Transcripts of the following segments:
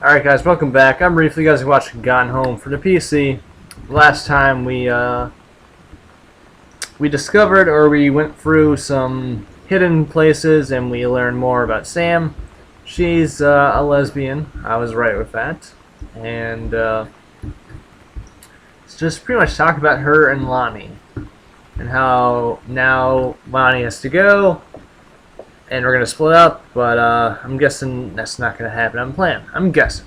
Alright guys, welcome back. I'm Reef. You guys are watching Gone Home for the PC. Last time we discovered, or we went through some hidden places and we learned more about Sam. She's a lesbian. I was right with that. And it's just pretty much talk about her and Lonnie. And how now Lonnie has to go. And we're going to split up, but I'm guessing that's not going to happen. I'm guessing.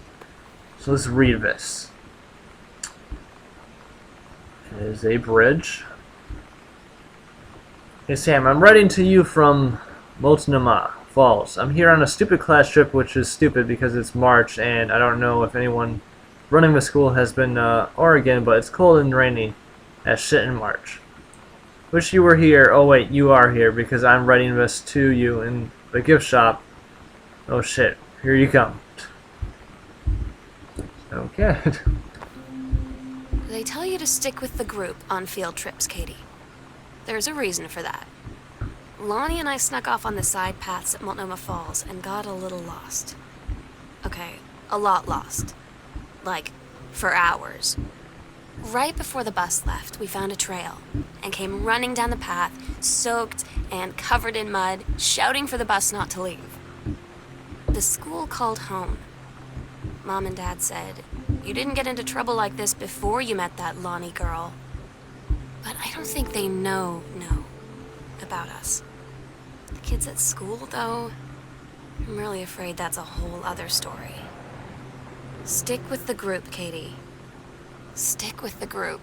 So let's read this. It is a bridge. Hey Sam, I'm writing to you from Multnomah Falls. I'm here on a stupid class trip, which is stupid because it's March, and I don't know if anyone running the school has been Oregon, but it's cold and rainy as shit in March. Wish you were here. Oh wait, you are here because I'm writing this to you in the gift shop. Oh shit, here you come. Okay. They tell you to stick with the group on field trips, Katie. There's a reason for that. Lonnie and I snuck off on the side paths at Multnomah Falls and got a little lost. Okay, a lot lost. Like, for hours. Right before the bus left, we found a trail and came running down the path, soaked and covered in mud, shouting for the bus not to leave. The school called home. Mom and Dad said, "You didn't get into trouble like this before you met that Lonnie girl." But I don't think they know about us. The kids at school, though, I'm really afraid that's a whole other story. Stick with the group, Katie. Stick with the group.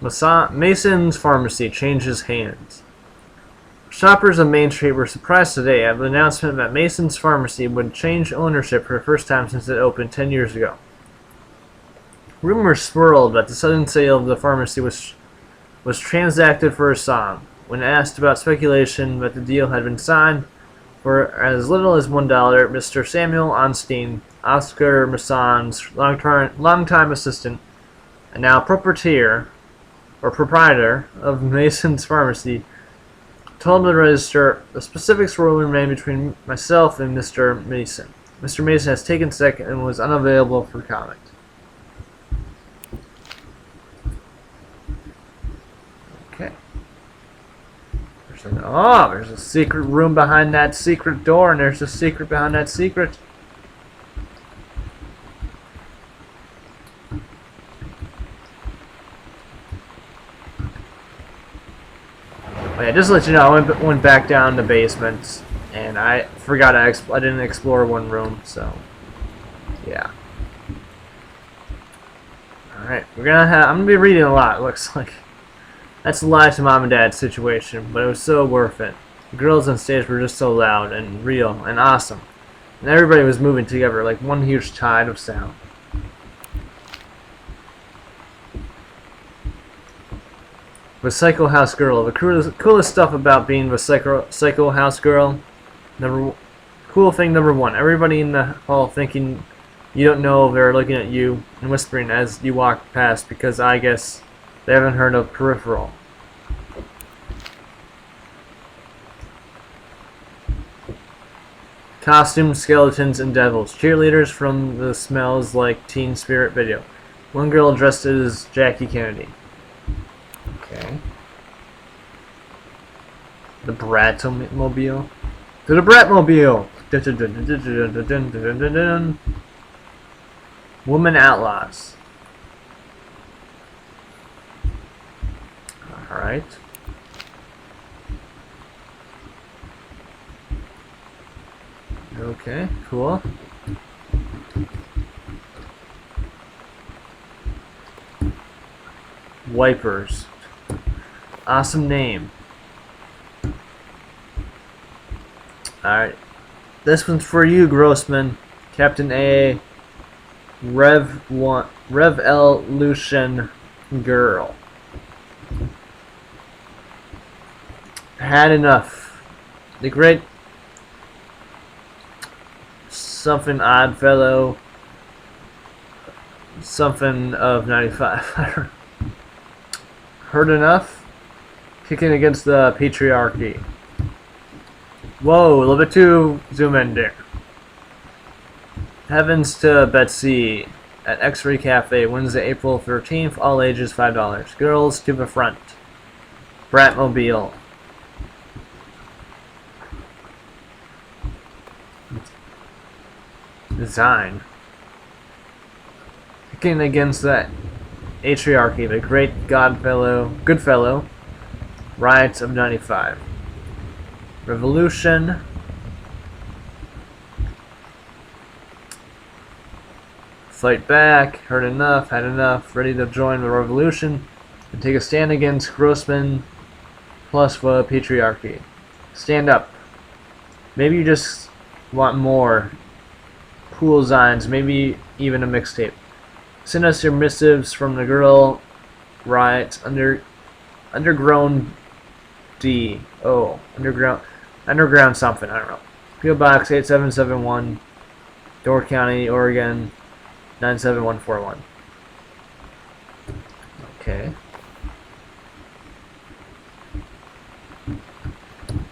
Mason's Pharmacy changes hands. Shoppers on Main Street were surprised today at the announcement that Mason's Pharmacy would change ownership for the first time since it opened 10 years ago. Rumors swirled that the sudden sale of the pharmacy was transacted for a song. When asked about speculation that the deal had been signed for as little as $1, Mr. Samuel Onstein, Oscar Mason's longtime assistant, and now proprietor of Mason's Pharmacy, told the register the specifics will remain between myself and Mr. Mason. Mr. Mason has taken sick and was unavailable for comment. Okay. There's a secret room behind that secret door, and there's a secret behind that secret. Oh yeah, just to let you know, I went back down the basement, and I forgot I didn't explore one room, so yeah. All right, I'm gonna be reading a lot. It looks like. That's a lie to Mom and Dad's situation, but it was so worth it. The girls on stage were just so loud and real and awesome, and everybody was moving together like one huge tide of sound. The Psycho House Girl. The coolest stuff about being the Psycho House Girl. Cool thing number one. Everybody in the hall thinking you don't know they're looking at you and whispering as you walk past because I guess they haven't heard of Peripheral. Costumes, skeletons, and devils. Cheerleaders from the Smells Like Teen Spirit video. One girl dressed as Jackie Kennedy. Okay. The Bratmobile. To the Bratmobile! Woman Outlaws. Alright. Okay, cool. Wipers. Awesome name. Alright. This one's for you, Grossman. Captain A. Rev L. Lucian Girl. Had enough. The great something odd fellow. Something of 95. Heard enough? Kicking against the patriarchy. Whoa, a little bit too zoom in there. Heavens to Betsy at X-Ray Cafe, Wednesday, April 13th, all ages $5. Girls to the front. Bratmobile. Design. Kicking against that patriarchy, the great Goodfellow, riots of 95. Revolution. Fight back, heard enough, had enough, ready to join the revolution and take a stand against Grossman plus the patriarchy. Stand up. Maybe you just want more cool designs, maybe even a mixtape. Send us your missives from the girl riot underground D. Oh, underground something, I don't know. PO Box 8771, Door County, Oregon 97141. Okay.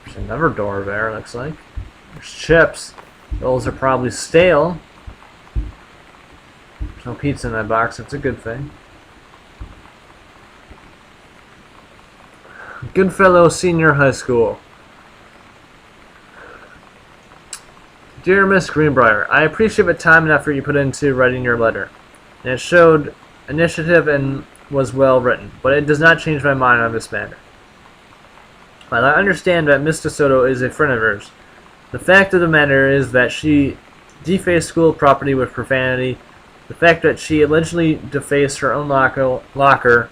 There's another door there, looks like. There's chips. Those are probably stale. There's no pizza in that box, that's a good thing. Goodfellow Senior High School. Dear Miss Greenbrier, I appreciate the time and effort you put into writing your letter, and it showed initiative and was well written, but it does not change my mind on this matter. While I understand that Miss DeSoto is a friend of hers, the fact of the matter is that she defaced school property with profanity. The fact that she allegedly defaced her own locker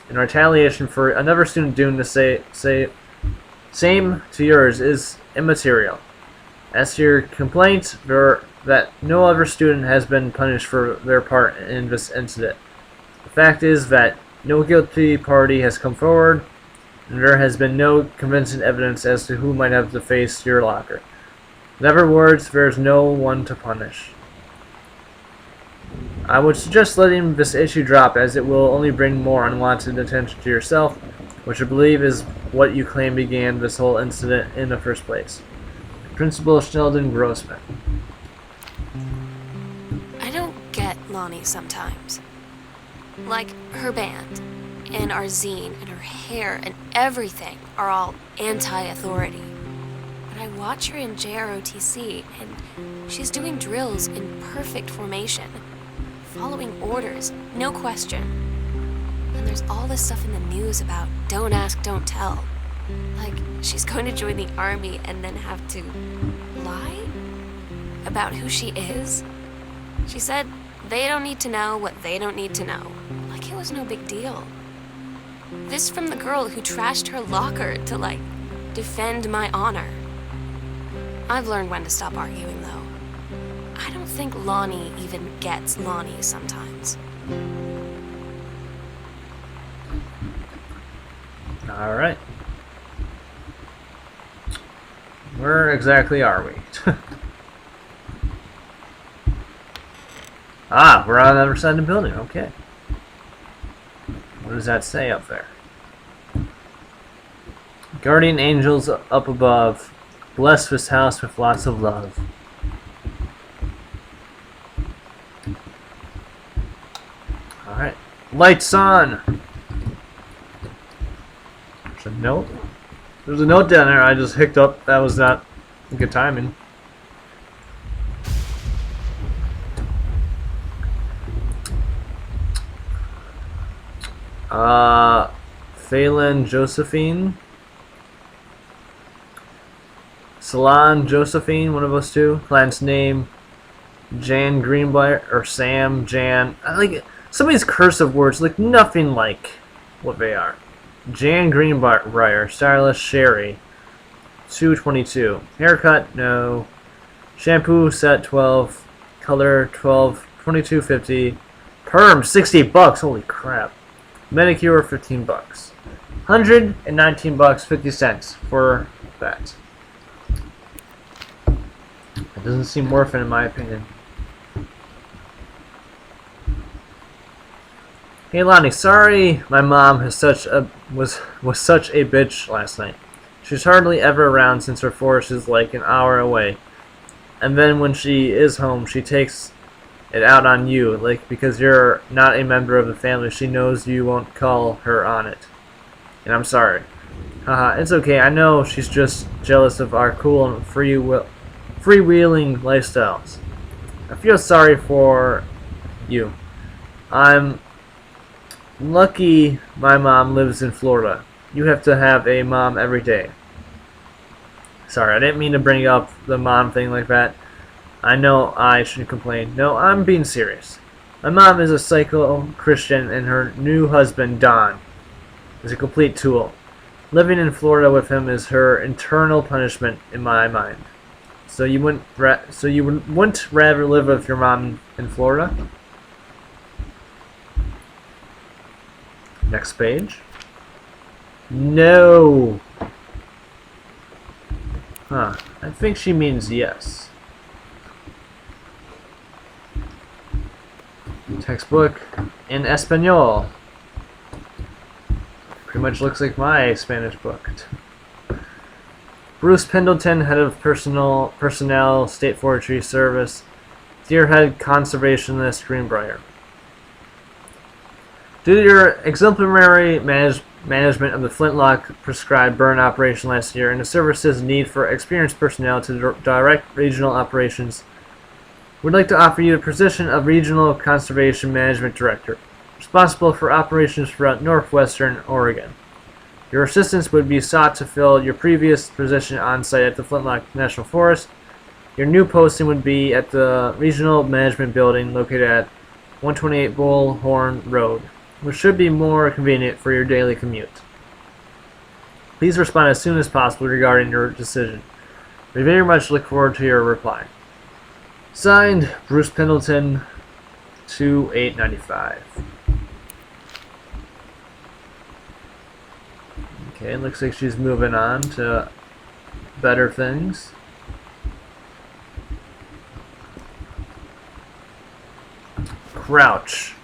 in retaliation for another student doomed to say same to yours is immaterial. As to your complaint, that no other student has been punished for their part in this incident. The fact is that no guilty party has come forward, and there has been no convincing evidence as to who might have defaced your locker. In other words, there is no one to punish. I would suggest letting this issue drop, as it will only bring more unwanted attention to yourself, which I believe is what you claim began this whole incident in the first place. Principal Sheldon Grossman. I don't get Lonnie sometimes. Like, her band, and our zine, and her hair, and everything are all anti-authority. But I watch her in JROTC, and she's doing drills in perfect formation, following orders, no question. And there's all this stuff in the news about don't ask, don't tell. Like, she's going to join the army and then have to lie about who she is. She said they don't need to know what they don't need to know. Like it was no big deal. This from the girl who trashed her locker to, like, defend my honor. I've learned when to stop arguing, though. I don't think Lonnie even gets Lonnie sometimes. Alright. Where exactly are we? Ah, we're on the other side of the building. Okay. What does that say up there? Guardian angels up above. Bless this house with lots of love. Alright. Lights on! There's a note. There's a note down there I just hicked up. That was not good timing. Phelan Josephine. Salon Josephine, one of those two. Client's name, Jan Greenbrier, or Sam, Jan. I like some of these cursive words look nothing like what they are. Jan Greenbrier, stylist Sherry, 222. Haircut, no. Shampoo set 12. Color 12, 22.50. Perm, $60. Holy crap. Manicure, $15. $119, 50 cents for that. It doesn't seem worth it in my opinion. Hey Lonnie, sorry my mom was such a bitch last night. She's hardly ever around since her forest is like an hour away. And then when she is home, she takes it out on you, like because you're not a member of the family, she knows you won't call her on it. And I'm sorry. Haha, it's okay. I know she's just jealous of our cool and freewheeling lifestyles. I feel sorry for you. I'm lucky my mom lives in Florida. You have to have a mom every day. Sorry, I didn't mean to bring up the mom thing like that. I know I shouldn't complain. No, I'm being serious. My mom is a psycho-Christian and her new husband, Don, is a complete tool. Living in Florida with him is her eternal punishment in my mind. So you wouldn't rather live with your mom in Florida? Next page. No. Huh. I think she means yes. Textbook in Espanol. Pretty much looks like my Spanish book. Bruce Pendleton, head of personnel, State Forestry Service. Deer head conservationist, Greenbrier. Due to your exemplary management of the Flintlock prescribed burn operation last year and the service's need for experienced personnel to direct regional operations, we'd like to offer you the position of Regional Conservation Management Director, responsible for operations throughout northwestern Oregon. Your assistance would be sought to fill your previous position on site at the Flintlock National Forest. Your new posting would be at the Regional Management Building located at 128 Bullhorn Road, which should be more convenient for your daily commute. Please respond as soon as possible regarding your decision. We very much look forward to your reply. Signed, Bruce Pendleton, 2895. Okay, looks like she's moving on to better things. Crouch.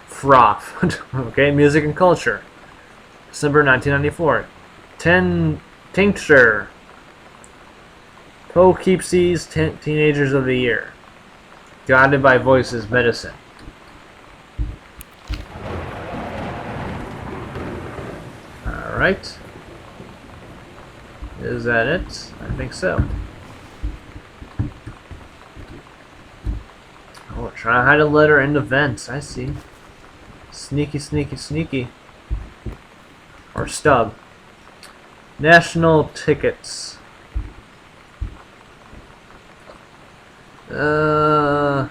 Froth. Okay, music and culture. December 1994. Tincture. Poughkeepsie's Teenagers of the Year. Guided by Voices Medicine. Alright. Is that it? I think so. Oh, trying to hide a letter in the vents. I see. Sneaky, sneaky, sneaky. Or stub. National tickets. Alright,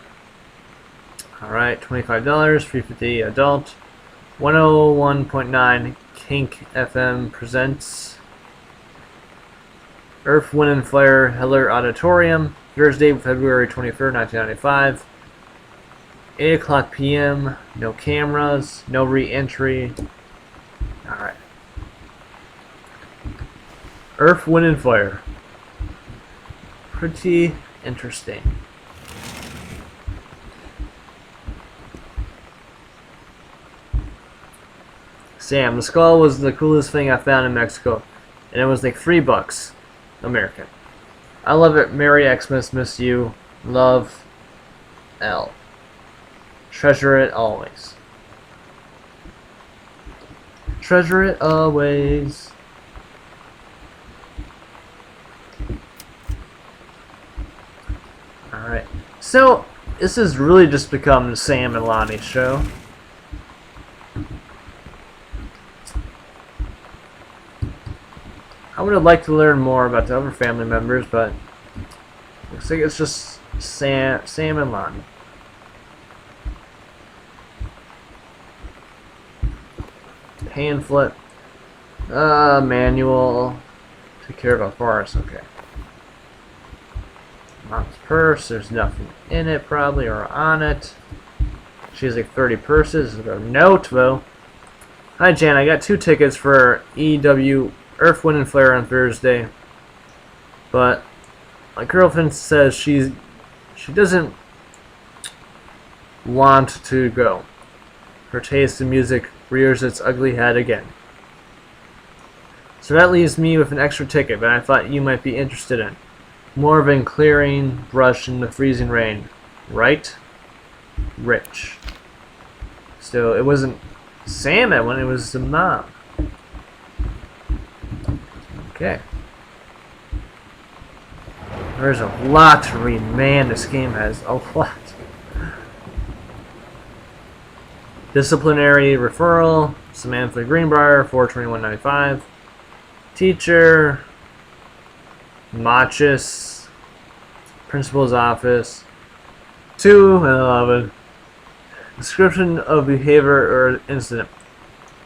$25, $3.50 adult. 101.9 Kink FM presents Earth, Wind and Fire Heller Auditorium, Thursday, February 23rd, 1995. 8 o'clock p.m. No cameras, no re-entry. Alright. Earth, Wind and Fire. Pretty interesting. Sam, the skull was the coolest thing I found in Mexico, and it was like $3 American. I love it. Merry Xmas, miss you. Love, L. Treasure it always. Treasure it always. Alright. So, this has really just become Sam and Lonnie's show. I would have liked to learn more about the other family members, but looks like it's just Sam and Lonnie. Pamphlet. Manual. Take care of a forest. Okay. Mom's purse. There's nothing in it, probably, or on it. She has like 30 purses. There's a note, though. Hi, Jan. I got 2 tickets for EW Earth, Wind and Fire on Thursday. But my girlfriend says she doesn't want to go. Her taste in music rears its ugly head again. So that leaves me with an extra ticket that I thought you might be interested in. Morven clearing brush in the freezing rain. Right? Rich. So it wasn't Sam that went, it was the mom. Okay. There's a lot to read. Man, this game has a lot. Disciplinary referral. Samantha Greenbrier, 421.95. Teacher. Machis. Principal's office. 2:11. Description of behavior or incident.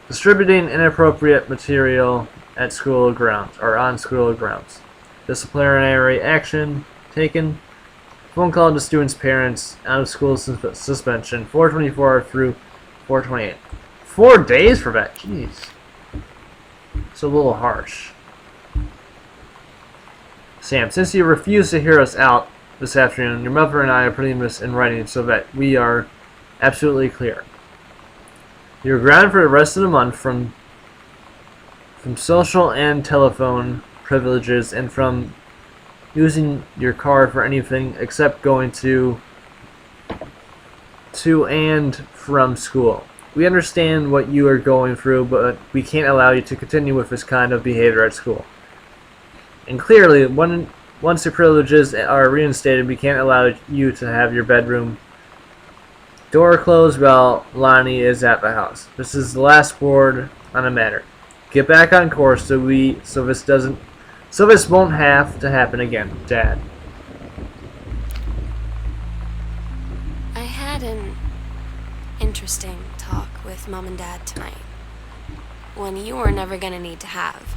Distributing inappropriate material at school grounds or on school grounds. Disciplinary action taken. Phone call to students' parents. Out of school suspension. 424 through 428. 4 days for that. Jeez. It's a little harsh. Sam, since you refused to hear us out this afternoon, your mother and I are putting this in writing so that we are absolutely clear. You're grounded for the rest of the month from social and telephone privileges and from using your car for anything except going to and from school. We understand what you are going through, but we can't allow you to continue with this kind of behavior at school. And clearly, once your privileges are reinstated, we can't allow you to have your bedroom door closed while Lonnie is at the house. This is the last word on the matter. Get back on course so this won't have to happen again, Dad. I had an interesting talk with Mom and Dad tonight. One you were never gonna need to have.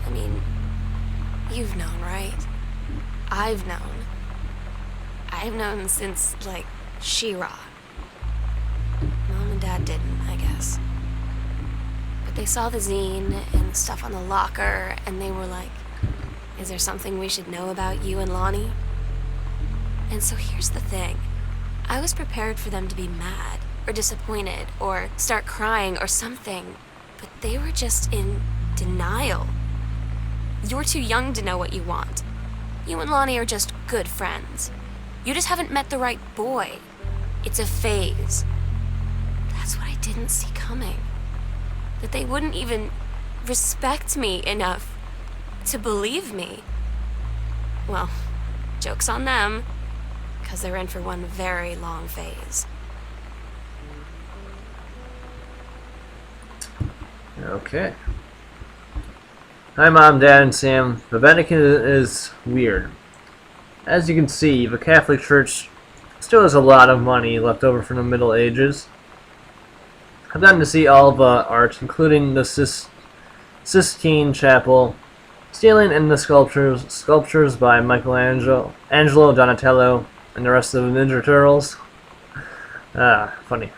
I mean, you've known, right? I've known. I've known since, like, She-Ra. Mom and Dad didn't, I guess. But they saw the zine and stuff on the locker, and they were like, is there something we should know about you and Lonnie? And so here's the thing. I was prepared for them to be mad, or disappointed, or start crying, or something. But they were just in denial. You're too young to know what you want. You and Lonnie are just good friends. You just haven't met the right boy. It's a phase. That's what I didn't see coming. That they wouldn't even respect me enough to believe me. Well, joke's on them, because they're in for one very long phase. Okay. Hi, Mom, Dad, and Sam. The Vatican is weird. As you can see, the Catholic Church still has a lot of money left over from the Middle Ages. I've gotten to see all the art, including the Sistine Chapel, ceiling, and the sculptures by Michelangelo, Donatello, and the rest of the Ninja Turtles. Funny.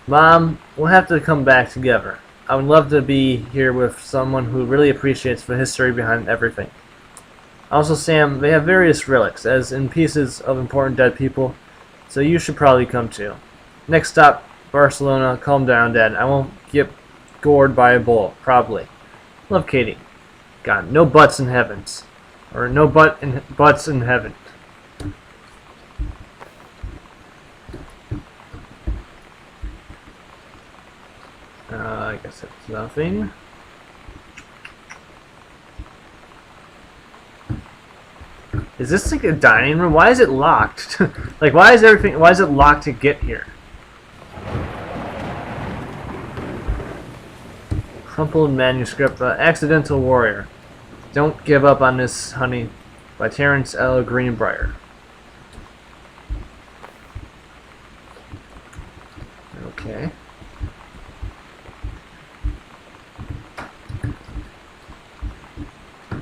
Mom, we'll have to come back together. I would love to be here with someone who really appreciates the history behind everything. Also, Sam, they have various relics, as in pieces of important dead people, so you should probably come too. Next stop, Barcelona. Calm down, Dad. I won't get gored by a bull, probably. Love, Katie. God, no butts in heavens. Or no butts in heaven. I guess that's nothing. Is this like a dining room? Why is it locked? Like, why is it locked to get here? Crumpled manuscript, Accidental Warrior. Don't Give Up on This, Honey, by Terrence L. Greenbrier. Okay.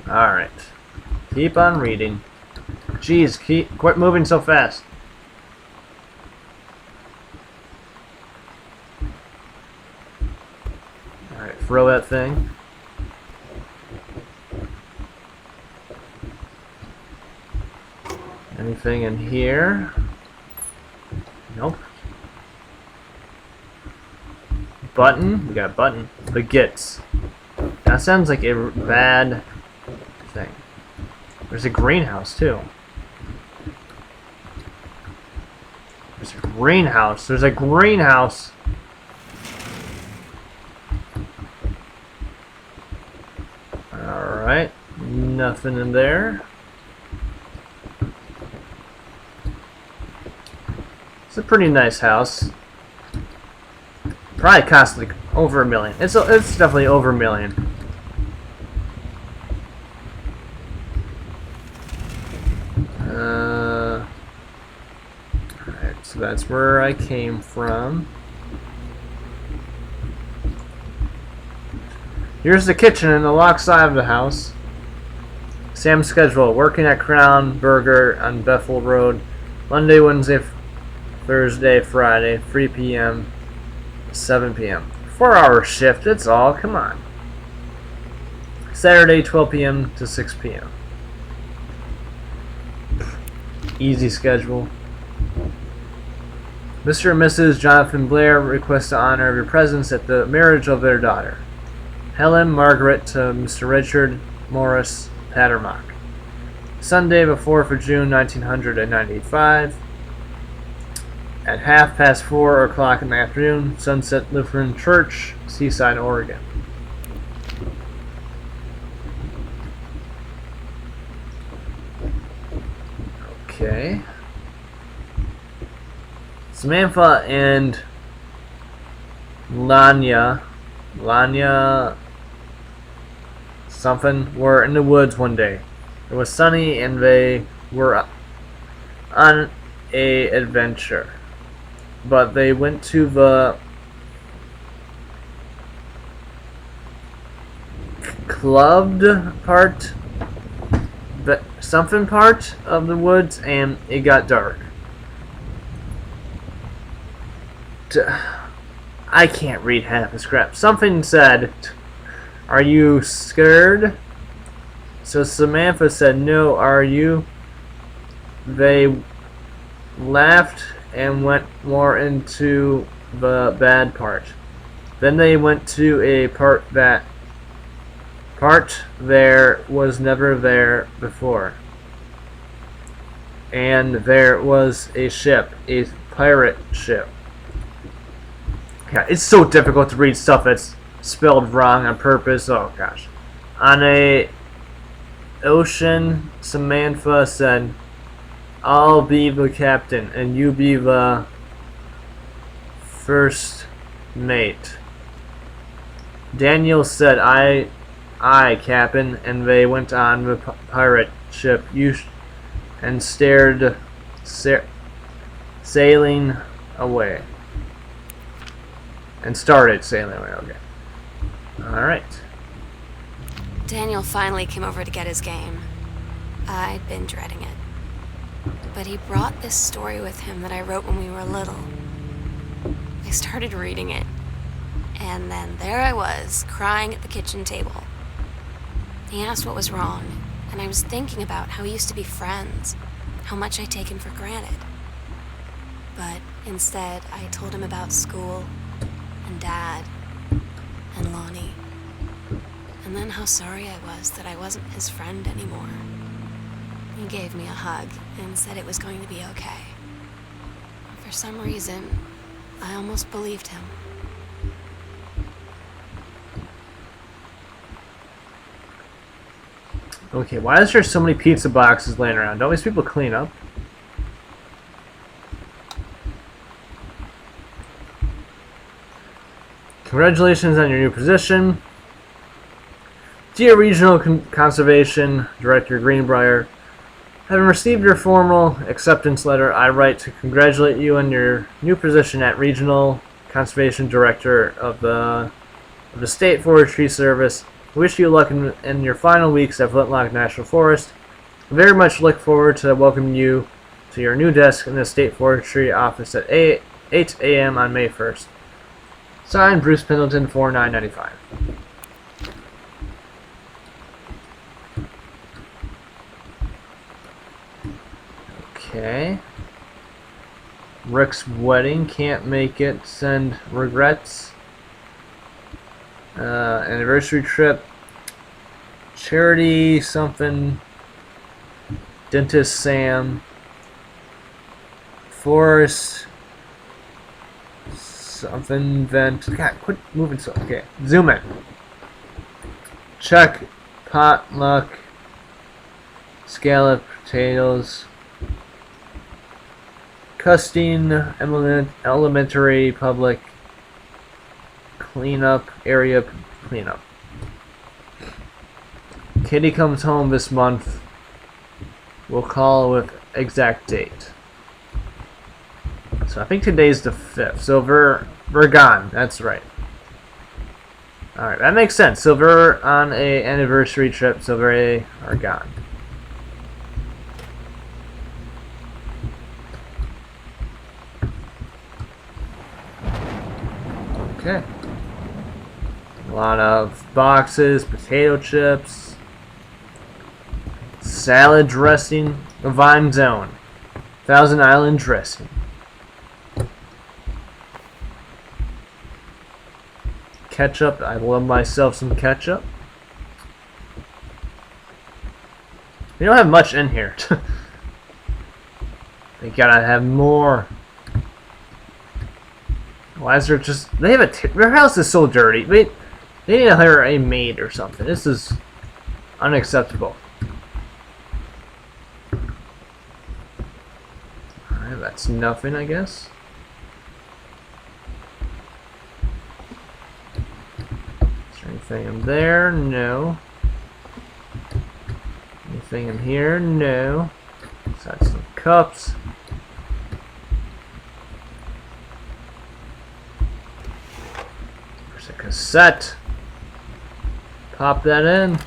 Alright. Keep on reading. Jeez, quit moving so fast. Alright, throw that thing. Anything in here? Nope. Button? We got button. Baguettes. That sounds like a bad thing. There's a greenhouse, too. There's a greenhouse. There's a greenhouse. Alright. Nothing in there. It's a pretty nice house. Probably cost like over $1 million. It's definitely over $1 million. Alright, so that's where I came from. Here's the kitchen in the lock side of the house. Sam's schedule: working at Crown Burger on Bethel Road, Monday, Wednesday, Thursday, Friday, 3 p.m. 7 p.m. 4-hour shift, that's all, come on. Saturday, 12 p.m. to 6 p.m. Easy schedule. Mr. and Mrs. Jonathan Blair request the honor of your presence at the marriage of their daughter, Helen Margaret, to Mr. Richard Morris Pattermock. Sunday, the 4th of June, 1995. At 4:30 in the afternoon, Sunset Lutheran Church, Seaside, Oregon. Okay. Samantha and Lanya something were in the woods one day. It was sunny and they were on a adventure. But they went to the clubbed part, something part of the woods, and it got dark. I can't read half this crap. Something said, "Are you scared?" So Samantha said, "No, are you?" They laughed and went more into the bad part. Then they went to a part there was never there before. And there was a ship, a pirate ship. Yeah, it's so difficult to read stuff that's spelled wrong on purpose. Oh gosh. On a ocean, Samantha said, "I'll be the captain, and you be the first mate." Daniel said, "I, Captain," and they went on the pirate ship and sailing away. And started sailing away. Okay. All right. Daniel finally came over to get his game. I'd been dreading it. But he brought this story with him that I wrote when we were little. I started reading it, and then there I was, crying at the kitchen table. He asked what was wrong, and I was thinking about how we used to be friends, how much I'd taken for granted. But instead, I told him about school, and Dad, and Lonnie, and then how sorry I was that I wasn't his friend anymore. He gave me a hug and said it was going to be okay. For some reason, I almost believed him. Okay, why is there so many pizza boxes laying around? Don't these people clean up? Congratulations on your new position. Dear Regional Conservation Director Greenbrier, having received your formal acceptance letter, I write to congratulate you on your new position at Regional Conservation Director of the State Forestry Service. I wish you luck in your final weeks at Flintlock National Forest. I very much look forward to welcoming you to your new desk in the State Forestry Office at 8 a.m. on May 1st. Signed, Bruce Pendleton, 4995. Okay. Rick's wedding, can't make it, send regrets. Anniversary trip. Charity something. Dentist Sam. Forest. Something vent. God, quit moving so. Okay, zoom in. Chuck. Potluck. Scallop potatoes. Custine Elementary Public Cleanup Area Cleanup. Kitty comes home this month. We'll call with exact date. So I think today's the 5th. So we're gone. That's right. Alright, that makes sense. So we're on a anniversary trip, so they are gone. Okay. A lot of boxes, potato chips, salad dressing, a Vine Zone, Thousand Island dressing. Ketchup, I love myself some ketchup. We don't have much in here. They gotta have more. Why is there just... They have their house is so dirty. They need to hire a maid or something. This is unacceptable. Alright, that's nothing, I guess. Is there anything in there? No. Anything in here? No. Besides some cups. There's a cassette. Pop that in.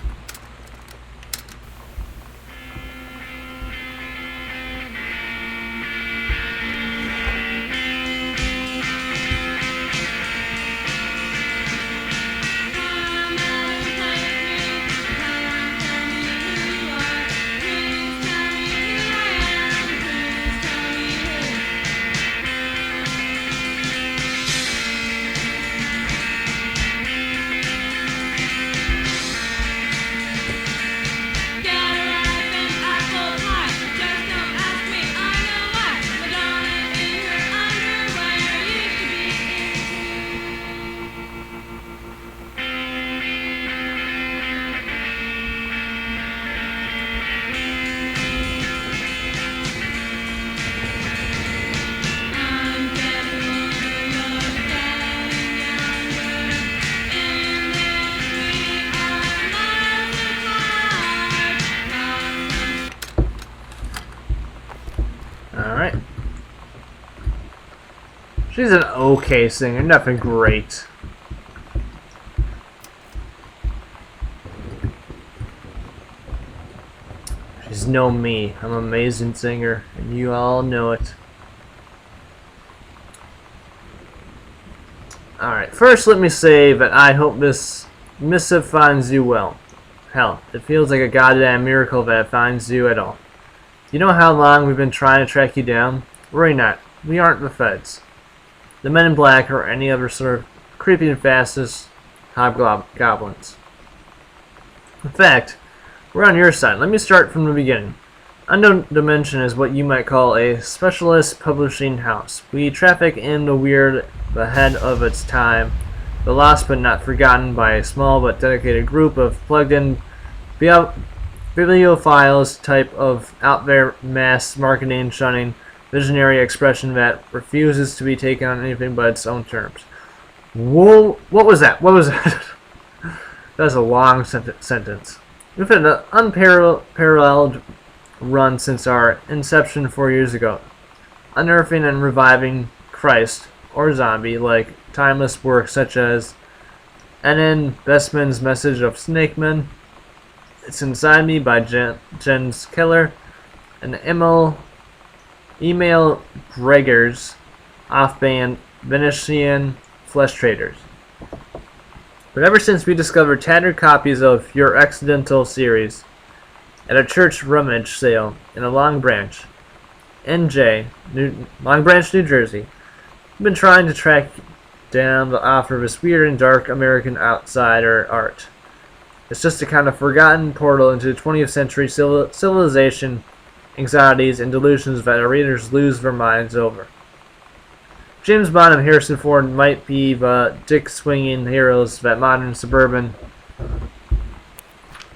Alright. She's an okay singer, nothing great. She's no me. I'm an amazing singer, and you all know it. Alright, first let me say that I hope this missive finds you well. Hell, it feels like a goddamn miracle that it finds you at all. You know how long we've been trying to track you down? Worry not. We aren't the feds. The Men in Black or any other sort of creepy and fastest hobgoblins. In fact, we're on your side. Let me start from the beginning. Unknown Dimension is what you might call a specialist publishing house. We traffic in the weird ahead of its time, the lost but not forgotten by a small but dedicated group of plugged-in bibliophiles type of out there mass marketing shunning visionary expression that refuses to be taken on anything but its own terms. Whoa, what was that? What was that? That's a long sentence. We've had an unparalleled run since our inception 4 years ago, unearthing and reviving Christ or zombie like timeless works such as N.N. Bestman's Message of Snakeman, It's Inside Me by Jens Keller, and Email Gregor's off-band Venetian Flesh Traders. But ever since we discovered tattered copies of your accidental series at a church rummage sale in a Long Branch, Long Branch, New Jersey, we've been trying to track down the offer of this weird and dark American outsider art. It's just a kind of forgotten portal into the 20th century civilization, anxieties, and delusions that our readers lose their minds over. James Bond and Harrison Ford might be the dick-swinging heroes that modern suburban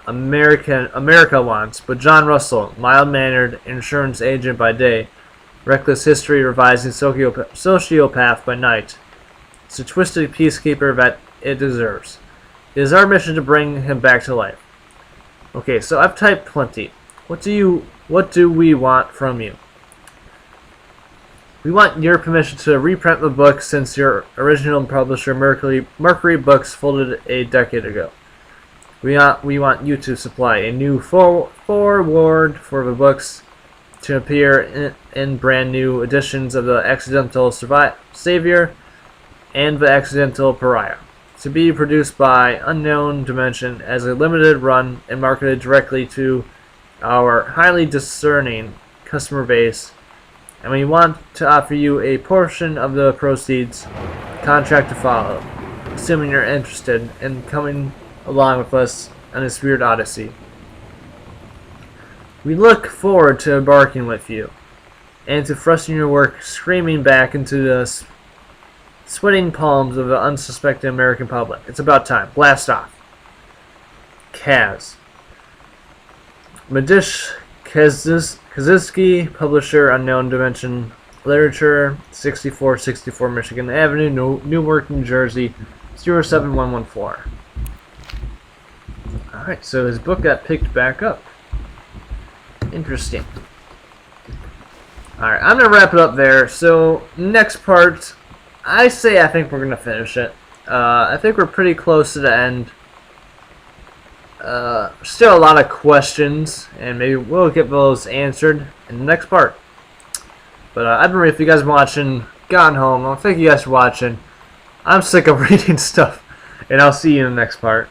America wants, but John Russell, mild-mannered insurance agent by day, reckless history-revising sociopath by night, is the twisted peacekeeper that it deserves. It is our mission to bring him back to life. Okay, so I've typed plenty. What do we want from you? We want your permission to reprint the book since your original publisher Mercury Books folded a decade ago. We want you to supply a new foreword for the books to appear in brand new editions of The Accidental Savior and The Accidental Pariah, to be produced by Unknown Dimension as a limited run and marketed directly to our highly discerning customer base, and we want to offer you a portion of the proceeds, contract to follow, assuming you're interested in coming along with us on this weird odyssey. We look forward to embarking with you, and to thrusting your work screaming back into the sweating palms of the unsuspecting American public. It's about time. Blast off. Kaz. Madish Kaczynski, publisher, Unknown Dimension Literature, 6464 Michigan Avenue, Newark, New Jersey, 07114. Alright, so his book got picked back up. Interesting. Alright, I'm going to wrap it up there. So, next part, I think we're going to finish it. I think we're pretty close to the end. Still a lot of questions, and maybe we'll get those answered in the next part. But I don't know if you guys have been watching, gotten home. Thank you guys for watching. I'm sick of reading stuff, and I'll see you in the next part.